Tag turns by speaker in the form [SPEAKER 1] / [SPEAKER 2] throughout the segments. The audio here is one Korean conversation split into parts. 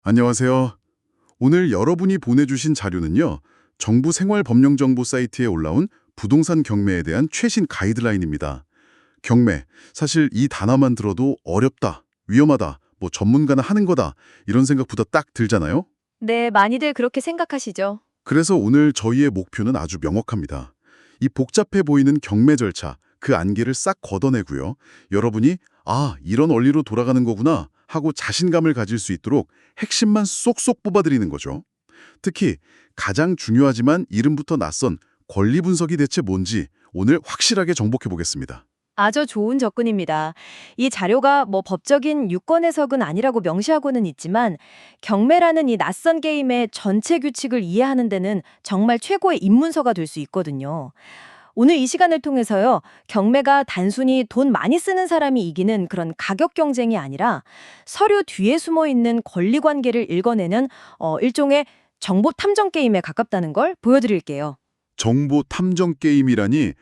[SPEAKER 1] 안녕하세요. 오늘 여러분이 보내주신 자료는요, 정부 생활법령정보 사이트에 올라온 부동산 경매에 대한 최신 가이드라인입니다. 경매, 사실 이 단어만 들어도 어렵다, 위험하다, 뭐 전문가나 하는 거다, 이런 생각부터 딱 들잖아요?
[SPEAKER 2] 네, 많이들 그렇게 생각하시죠.
[SPEAKER 1] 그래서 오늘 저희의 목표는 아주 명확합니다. 이 복잡해 보이는 경매 절차, 그 안개를 싹 걷어내고요. 여러분이 이런 원리로 돌아가는 거구나 하고 자신감을 가질 수 있도록 핵심만 쏙쏙 뽑아드리는 거죠. 특히 가장 중요하지만 이름부터 낯선 권리 분석이 대체 뭔지 오늘 확실하게 정복해 보겠습니다.
[SPEAKER 2] 아주 좋은 접근입니다. 이 자료가 뭐 법적인 유권 해석은 아니라고 명시하고는 있지만 경매라는 이 낯선 게임의 전체 규칙을 이해하는 데는 정말 최고의 입문서가 될 수 있거든요. 오늘 이 시간을 통해서요, 경매가 단순히 돈 많이 쓰는 사람이 이기는 그런 가격 경쟁이 아니라 서류 뒤에 숨어 있는 권리 관계를 읽어내는 일종의 정보 탐정 게임에 가깝다는 걸 보여드릴게요.
[SPEAKER 1] 정보 탐정 게임이라니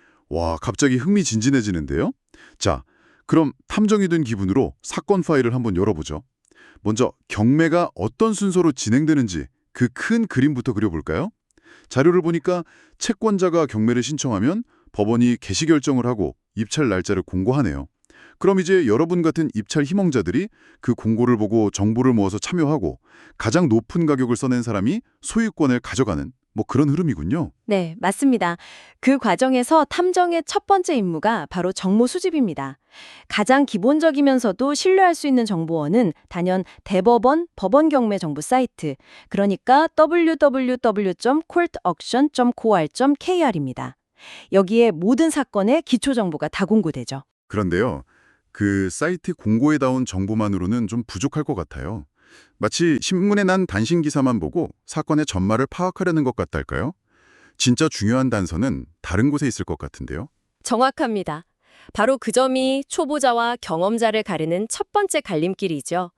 [SPEAKER 1] 갑자기 흥미진진해지는데요. 자, 그럼 탐정이 된 기분으로 사건 파일을 한번 열어보죠. 먼저 경매가 어떤 순서로 진행되는지 그 큰 그림부터 그려볼까요? 자료를 보니까 채권자가 경매를 신청하면 법원이 개시 결정을 하고 입찰 날짜를 공고하네요. 그럼 이제 여러분 같은 입찰 희망자들이 그 공고를 보고 정보를 모아서 참여하고 가장 높은 가격을 써낸 사람이 소유권을 가져가는 뭐 그런 흐름이군요.
[SPEAKER 2] 네, 맞습니다. 그 과정에서 탐정의 첫 번째 임무가 바로 정보 수집입니다. 가장 기본적이면서도 신뢰할 수 있는 정보원은 단연 대법원 법원 경매 정보 사이트, 그러니까 www.courtauction.co.kr입니다. 여기에 모든 사건의 기초 정보가 다 공고되죠.
[SPEAKER 1] 그런데요, 그 사이트 공고에 나온 정보만으로는 좀 부족할 것 같아요. 마치 신문에 난 단신 기사만 보고 사건의 전말을 파악하려는 것 같달까요? 진짜 중요한 단서는 다른 곳에 있을 것 같은데요.
[SPEAKER 3] 정확합니다. 바로 그 점이 초보자와 경험자를 가르는 첫 번째 갈림길이죠.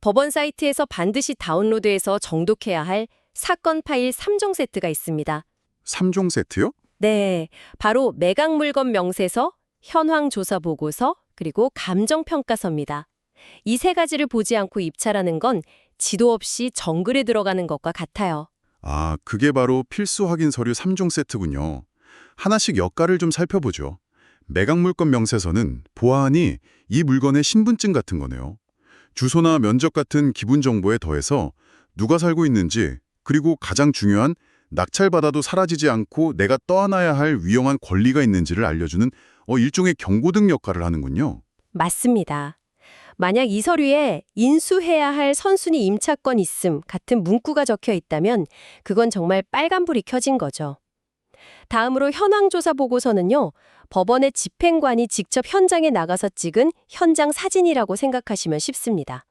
[SPEAKER 3] 법원 사이트에서 반드시 다운로드해서 정독해야 할 사건 파일 3종 세트가 있습니다.
[SPEAKER 1] 3종 세트요?
[SPEAKER 3] 네, 바로 매각 물건 명세서, 현황 조사 보고서, 그리고 감정 평가서입니다. 이 세 가지를 보지 않고 입찰하는 건 지도 없이 정글에 들어가는 것과 같아요.
[SPEAKER 1] 그게 바로 필수 확인 서류 3종 세트군요. 하나씩 역할을 좀 살펴보죠. 매각물건 명세서는 보아하니 이 물건의 신분증 같은 거네요. 주소나 면적 같은 기본 정보에 더해서 누가 살고 있는지, 그리고 가장 중요한 낙찰받아도 사라지지 않고 내가 떠안아야 할 위험한 권리가 있는지를 알려주는 일종의 경고등 역할을 하는군요.
[SPEAKER 3] 맞습니다. 만약 이 서류에 인수해야 할 선순위 임차권 있음 같은 문구가 적혀 있다면 그건 정말 빨간불이 켜진 거죠. 다음으로 현황조사 보고서는요, 법원의 집행관이 직접 현장에 나가서 찍은 현장 사진이라고 생각하시면 쉽습니다.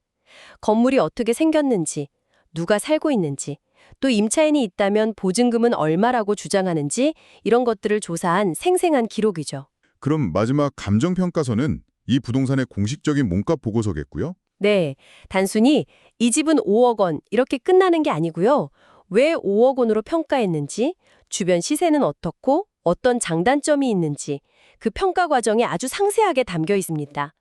[SPEAKER 3] 건물이 어떻게 생겼는지, 누가 살고 있는지, 또 임차인이 있다면 보증금은 얼마라고 주장하는지 이런 것들을 조사한 생생한 기록이죠.
[SPEAKER 1] 그럼 마지막 감정평가서는 이 부동산의 공식적인 몸값 보고서겠고요.
[SPEAKER 3] 네, 단순히 이 집은 5억 원 이렇게 끝나는 게 아니고요. 왜 5억 원으로 평가했는지, 주변 시세는 어떻고 어떤 장단점이 있는지 그 평가 과정에 아주 상세하게 담겨 있습니다.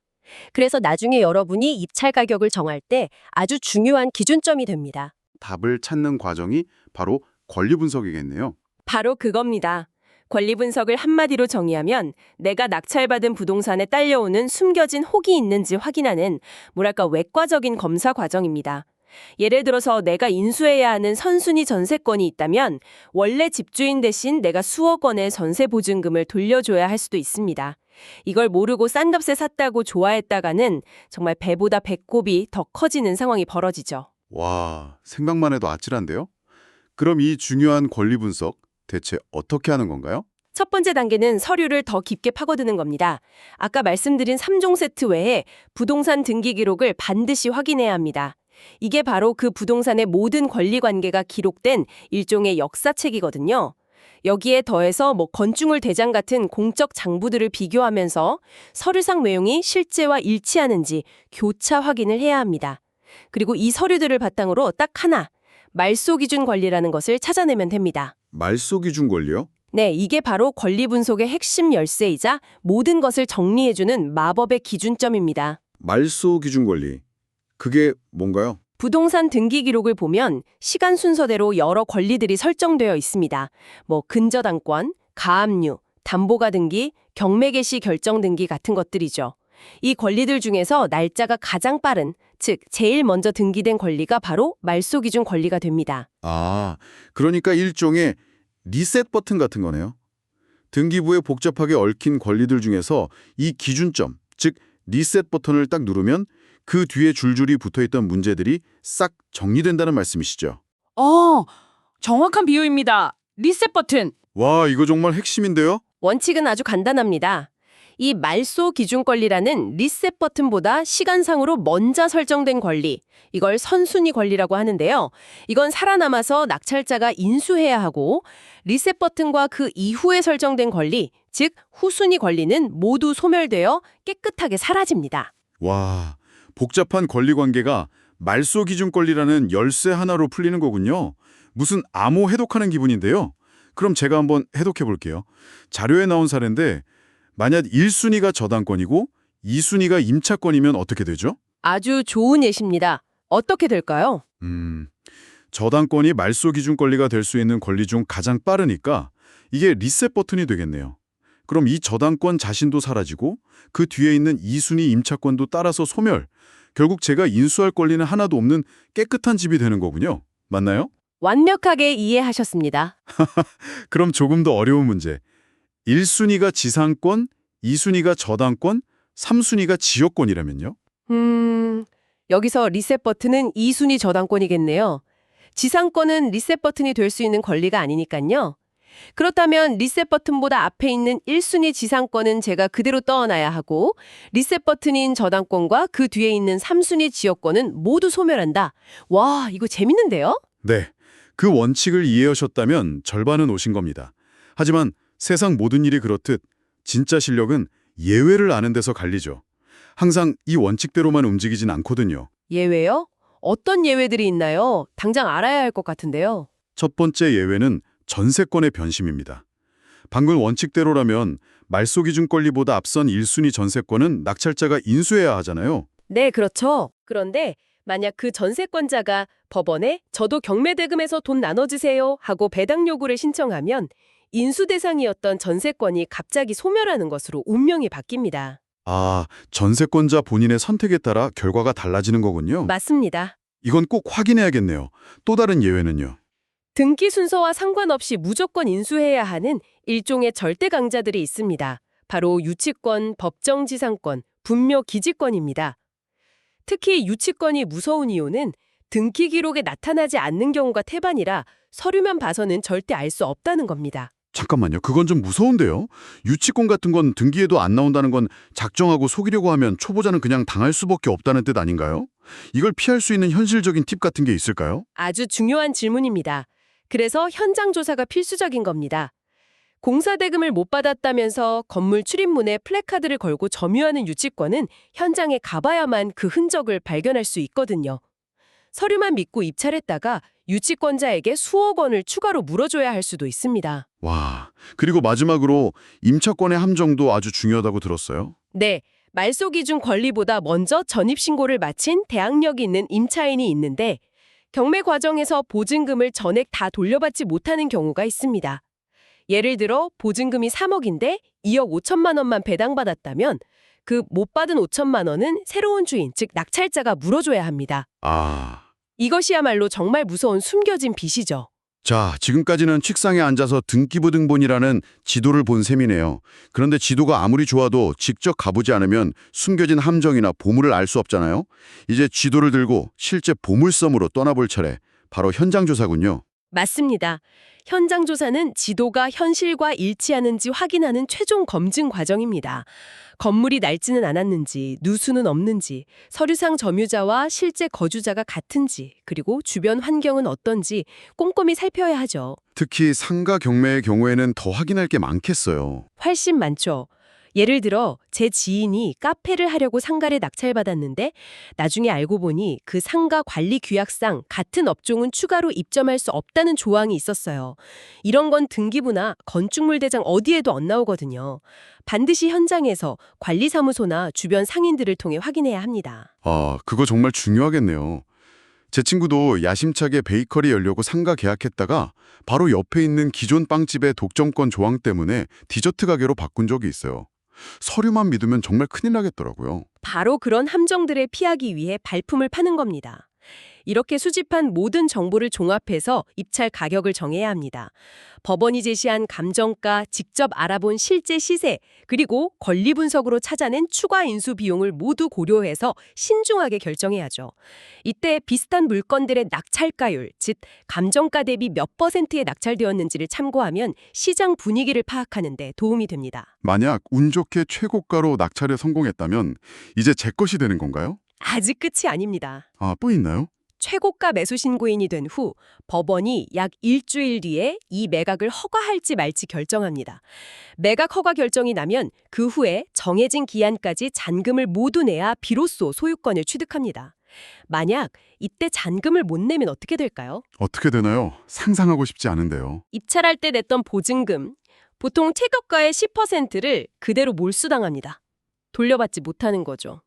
[SPEAKER 3] 그래서 나중에 여러분이 입찰 가격을 정할 때 아주 중요한 기준점이 됩니다.
[SPEAKER 1] 답을 찾는 과정이 바로 권리 분석이겠네요.
[SPEAKER 3] 바로 그겁니다. 권리 분석을 한마디로 정의하면 내가 낙찰받은 부동산에 딸려오는 숨겨진 혹이 있는지 확인하는 뭐랄까 외과적인 검사 과정입니다. 예를 들어서 내가 인수해야 하는 선순위 전세권이 있다면 원래 집주인 대신 내가 수억 원의 전세 보증금을 돌려줘야 할 수도 있습니다. 이걸 모르고 싼 값에 샀다고 좋아했다가는 정말 배보다 배꼽이 더 커지는 상황이 벌어지죠.
[SPEAKER 1] 와, 생각만 해도 아찔한데요? 그럼 이 중요한 권리 분석 대체 어떻게 하는 건가요?
[SPEAKER 3] 첫 번째 단계는 서류를 더 깊게 파고드는 겁니다. 아까 말씀드린 3종 세트 외에 부동산 등기 기록을 반드시 확인해야 합니다. 이게 바로 그 부동산의 모든 권리 관계가 기록된 일종의 역사책이거든요. 여기에 더해서 건축물 대장 같은 공적 장부들을 비교하면서 서류상 내용이 실제와 일치하는지 교차 확인을 해야 합니다. 그리고 이 서류들을 바탕으로 딱 하나, 말소 기준 권리라는 것을 찾아내면 됩니다.
[SPEAKER 1] 말소 기준 권리요?
[SPEAKER 3] 네, 이게 바로 권리 분석의 핵심 열쇠이자 모든 것을 정리해주는 마법의 기준점입니다.
[SPEAKER 1] 말소 기준 권리. 그게 뭔가요?
[SPEAKER 3] 부동산 등기 기록을 보면 시간 순서대로 여러 권리들이 설정되어 있습니다. 근저당권, 가압류, 담보가 등기, 경매 개시 결정 등기 같은 것들이죠. 이 권리들 중에서 날짜가 가장 빠른, 즉 제일 먼저 등기된 권리가 바로 말소 기준 권리가 됩니다.
[SPEAKER 1] 아, 그러니까 일종의 리셋 버튼 같은 거네요. 등기부에 복잡하게 얽힌 권리들 중에서 이 기준점, 즉 리셋 버튼을 딱 누르면 그 뒤에 줄줄이 붙어있던 문제들이 싹 정리된다는 말씀이시죠?
[SPEAKER 4] 정확한 비유입니다. 리셋 버튼.
[SPEAKER 1] 와, 이거 정말 핵심인데요?
[SPEAKER 3] 원칙은 아주 간단합니다. 이 말소 기준 권리라는 리셋 버튼보다 시간상으로 먼저 설정된 권리, 이걸 선순위 권리라고 하는데요. 이건 살아남아서 낙찰자가 인수해야 하고 리셋 버튼과 그 이후에 설정된 권리, 즉 후순위 권리는 모두 소멸되어 깨끗하게 사라집니다.
[SPEAKER 1] 와, 복잡한 권리 관계가 말소 기준 권리라는 열쇠 하나로 풀리는 거군요. 무슨 암호 해독하는 기분인데요. 그럼 제가 한번 해독해 볼게요. 자료에 나온 사례인데 만약 1순위가 저당권이고 2순위가 임차권이면 어떻게 되죠?
[SPEAKER 3] 아주 좋은 예시입니다. 어떻게 될까요?
[SPEAKER 1] 저당권이 말소 기준 권리가 될 수 있는 권리 중 가장 빠르니까 이게 리셋 버튼이 되겠네요. 그럼 이 저당권 자신도 사라지고 그 뒤에 있는 2순위 임차권도 따라서 소멸. 결국 제가 인수할 권리는 하나도 없는 깨끗한 집이 되는 거군요. 맞나요?
[SPEAKER 3] 완벽하게 이해하셨습니다.
[SPEAKER 1] 그럼 조금 더 어려운 문제. 1순위가 지상권, 2순위가 저당권, 3순위가 지역권이라면요?
[SPEAKER 3] 여기서 리셋 버튼은 2순위 저당권이겠네요. 지상권은 리셋 버튼이 될 수 있는 권리가 아니니까요. 그렇다면 리셋 버튼보다 앞에 있는 1순위 지상권은 제가 그대로 떠나야 하고 리셋 버튼인 저당권과 그 뒤에 있는 3순위 지역권은 모두 소멸한다. 와, 이거 재밌는데요?
[SPEAKER 1] 네. 그 원칙을 이해하셨다면 절반은 오신 겁니다. 하지만 세상 모든 일이 그렇듯 진짜 실력은 예외를 아는 데서 갈리죠. 항상 이 원칙대로만 움직이진 않거든요.
[SPEAKER 3] 예외요? 어떤 예외들이 있나요? 당장 알아야 할 것 같은데요.
[SPEAKER 1] 첫 번째 예외는 전세권의 변심입니다. 방금 원칙대로라면 말소 기준 권리보다 앞선 1순위 전세권은 낙찰자가 인수해야 하잖아요.
[SPEAKER 3] 네, 그렇죠. 그런데 만약 그 전세권자가 법원에 저도 경매대금에서 돈 나눠주세요 하고 배당 요구를 신청하면 인수 대상이었던 전세권이 갑자기 소멸하는 것으로 운명이 바뀝니다.
[SPEAKER 1] 아, 전세권자 본인의 선택에 따라 결과가 달라지는 거군요.
[SPEAKER 3] 맞습니다.
[SPEAKER 1] 이건 꼭 확인해야겠네요. 또 다른 예외는요?
[SPEAKER 3] 등기 순서와 상관없이 무조건 인수해야 하는 일종의 절대 강자들이 있습니다. 바로 유치권, 법정지상권, 분묘기지권입니다. 특히 유치권이 무서운 이유는 등기 기록에 나타나지 않는 경우가 태반이라 서류만 봐서는 절대 알 수 없다는 겁니다.
[SPEAKER 1] 잠깐만요. 그건 좀 무서운데요. 유치권 같은 건 등기에도 안 나온다는 건 작정하고 속이려고 하면 초보자는 그냥 당할 수밖에 없다는 뜻 아닌가요? 이걸 피할 수 있는 현실적인 팁 같은 게 있을까요?
[SPEAKER 3] 아주 중요한 질문입니다. 그래서 현장 조사가 필수적인 겁니다. 공사대금을 못 받았다면서 건물 출입문에 플래카드를 걸고 점유하는 유치권은 현장에 가봐야만 그 흔적을 발견할 수 있거든요. 서류만 믿고 입찰했다가 유치권자에게 수억 원을 추가로 물어줘야 할 수도 있습니다.
[SPEAKER 1] 와, 그리고 마지막으로 임차권의 함정도 아주 중요하다고 들었어요.
[SPEAKER 3] 네, 말소 기준 권리보다 먼저 전입신고를 마친 대항력이 있는 임차인이 있는데 경매 과정에서 보증금을 전액 다 돌려받지 못하는 경우가 있습니다. 예를 들어 보증금이 3억인데 2억 5천만 원만 배당받았다면 그 못 받은 5천만 원은 새로운 주인, 즉 낙찰자가 물어줘야 합니다. 이것이야말로 정말 무서운 숨겨진 빚이죠.
[SPEAKER 1] 자, 지금까지는 책상에 앉아서 등기부등본이라는 지도를 본 셈이네요. 그런데 지도가 아무리 좋아도 직접 가보지 않으면 숨겨진 함정이나 보물을 알 수 없잖아요. 이제 지도를 들고 실제 보물섬으로 떠나볼 차례. 바로 현장 조사군요.
[SPEAKER 3] 맞습니다. 현장 조사는 지도가 현실과 일치하는지 확인하는 최종 검증 과정입니다. 건물이 낡지는 않았는지, 누수는 없는지, 서류상 점유자와 실제 거주자가 같은지, 그리고 주변 환경은 어떤지 꼼꼼히 살펴야 하죠.
[SPEAKER 1] 특히 상가 경매의 경우에는 더 확인할 게 많겠어요.
[SPEAKER 3] 훨씬 많죠. 예를 들어 제 지인이 카페를 하려고 상가를 낙찰받았는데 나중에 알고 보니 그 상가 관리 규약상 같은 업종은 추가로 입점할 수 없다는 조항이 있었어요. 이런 건 등기부나 건축물 대장 어디에도 안 나오거든요. 반드시 현장에서 관리사무소나 주변 상인들을 통해 확인해야 합니다.
[SPEAKER 1] 아, 그거 정말 중요하겠네요. 제 친구도 야심차게 베이커리 열려고 상가 계약했다가 바로 옆에 있는 기존 빵집의 독점권 조항 때문에 디저트 가게로 바꾼 적이 있어요. 서류만 믿으면 정말 큰일 나겠더라고요.
[SPEAKER 3] 바로 그런 함정들을 피하기 위해 발품을 파는 겁니다. 이렇게 수집한 모든 정보를 종합해서 입찰 가격을 정해야 합니다. 법원이 제시한 감정가, 직접 알아본 실제 시세, 그리고 권리 분석으로 찾아낸 추가 인수 비용을 모두 고려해서 신중하게 결정해야죠. 이때 비슷한 물건들의 낙찰가율, 즉 감정가 대비 몇 %에 낙찰되었는지를 참고하면 시장 분위기를 파악하는 데 도움이 됩니다.
[SPEAKER 1] 만약 운 좋게 최고가로 낙찰에 성공했다면 이제 제 것이 되는 건가요?
[SPEAKER 3] 아직 끝이 아닙니다.
[SPEAKER 1] 아, 또 있나요?
[SPEAKER 3] 최고가 매수 신고인이 된 후 법원이 약 일주일 뒤에 이 매각을 허가할지 말지 결정합니다. 매각 허가 결정이 나면 그 후에 정해진 기한까지 잔금을 모두 내야 비로소 소유권을 취득합니다. 만약 이때 잔금을 못 내면 어떻게 될까요?
[SPEAKER 1] 어떻게 되나요? 상상하고 싶지 않은데요.
[SPEAKER 3] 입찰할 때 냈던 보증금, 보통 최고가의 10%를 그대로 몰수당합니다. 돌려받지 못하는 거죠.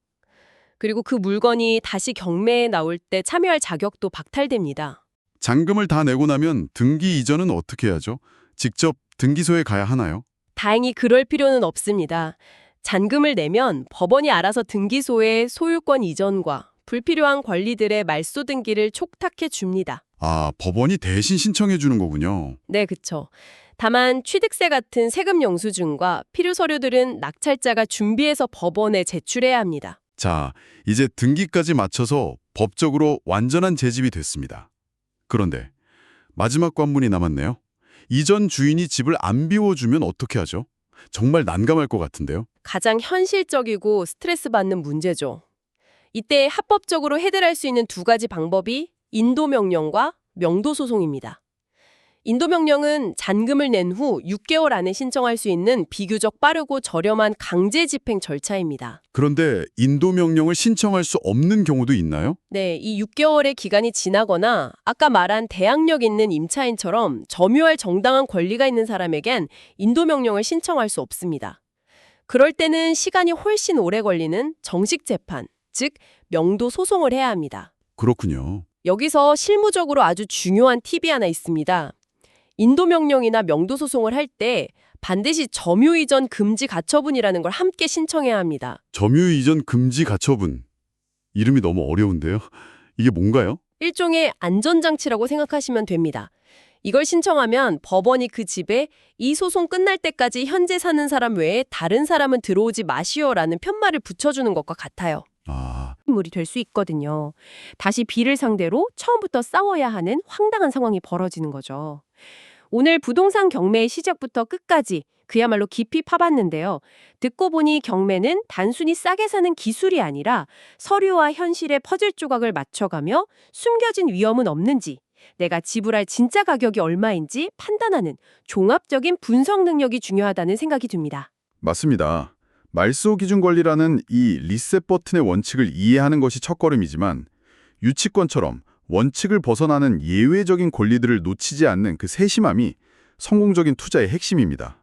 [SPEAKER 3] 그리고 그 물건이 다시 경매에 나올 때 참여할 자격도 박탈됩니다.
[SPEAKER 1] 잔금을 다 내고 나면 등기 이전은 어떻게 하죠? 직접 등기소에 가야 하나요?
[SPEAKER 3] 다행히 그럴 필요는 없습니다. 잔금을 내면 법원이 알아서 등기소에 소유권 이전과 불필요한 권리들의 말소 등기를 촉탁해 줍니다.
[SPEAKER 1] 아, 법원이 대신 신청해 주는 거군요.
[SPEAKER 3] 네, 그쵸. 다만 취득세 같은 세금 영수증과 필요 서류들은 낙찰자가 준비해서 법원에 제출해야 합니다.
[SPEAKER 1] 자, 이제 등기까지 마쳐서 법적으로 완전한 재집이 됐습니다. 그런데 마지막 관문이 남았네요. 이전 주인이 집을 안 비워주면 어떻게 하죠? 정말 난감할 것 같은데요.
[SPEAKER 3] 가장 현실적이고 스트레스 받는 문제죠. 이때 합법적으로 해결할 수 있는 두 가지 방법이 인도명령과 명도소송입니다. 인도명령은 잔금을 낸 후 6개월 안에 신청할 수 있는 비교적 빠르고 저렴한 강제 집행 절차입니다.
[SPEAKER 1] 그런데 인도명령을 신청할 수 없는 경우도 있나요?
[SPEAKER 3] 네, 이 6개월의 기간이 지나거나 아까 말한 대항력 있는 임차인처럼 점유할 정당한 권리가 있는 사람에겐 인도명령을 신청할 수 없습니다. 그럴 때는 시간이 훨씬 오래 걸리는 정식 재판, 즉 명도 소송을 해야 합니다.
[SPEAKER 1] 그렇군요.
[SPEAKER 3] 여기서 실무적으로 아주 중요한 팁이 하나 있습니다. 인도명령이나 명도소송을 할 때 반드시 점유이전 금지 가처분이라는 걸 함께 신청해야 합니다.
[SPEAKER 1] 점유 이전 금지 가처분. 이름이 너무 어려운데요. 이게 뭔가요?
[SPEAKER 3] 일종의 안전장치라고 생각하시면 됩니다. 이걸 신청하면 법원이 그 집에 이 소송 끝날 때까지 현재 사는 사람 외에 다른 사람은 들어오지 마시오라는 편말을 붙여주는 것과 같아요.
[SPEAKER 1] 아,
[SPEAKER 3] 물이 될 수 있거든요. 다시 B를 상대로 처음부터 싸워야 하는 황당한 상황이 벌어지는 거죠. 오늘 부동산 경매의 시작부터 끝까지 그야말로 깊이 파봤는데요. 듣고 보니 경매는 단순히 싸게 사는 기술이 아니라 서류와 현실의 퍼즐 조각을 맞춰가며 숨겨진 위험은 없는지, 내가 지불할 진짜 가격이 얼마인지 판단하는 종합적인 분석 능력이 중요하다는 생각이 듭니다.
[SPEAKER 1] 맞습니다. 말소 기준 권리라는 이 리셋 버튼의 원칙을 이해하는 것이 첫걸음이지만 유치권처럼 원칙을 벗어나는 예외적인 권리들을 놓치지 않는 그 세심함이 성공적인 투자의 핵심입니다.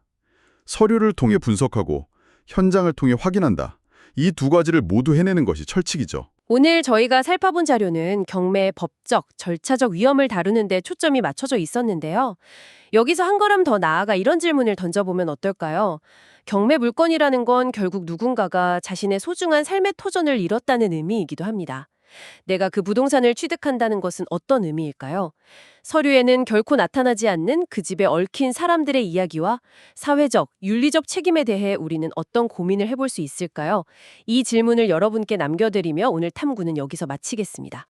[SPEAKER 1] 서류를 통해 분석하고 현장을 통해 확인한다. 이 두 가지를 모두 해내는 것이 철칙이죠.
[SPEAKER 3] 오늘 저희가 살펴본 자료는 경매의 법적, 절차적 위험을 다루는 데 초점이 맞춰져 있었는데요. 여기서 한 걸음 더 나아가 이런 질문을 던져보면 어떨까요? 경매 물건이라는 건 결국 누군가가 자신의 소중한 삶의 터전을 잃었다는 의미이기도 합니다. 내가 그 부동산을 취득한다는 것은 어떤 의미일까요? 서류에는 결코 나타나지 않는 그 집에 얽힌 사람들의 이야기와 사회적, 윤리적 책임에 대해 우리는 어떤 고민을 해볼 수 있을까요? 이 질문을 여러분께 남겨드리며 오늘 탐구는 여기서 마치겠습니다.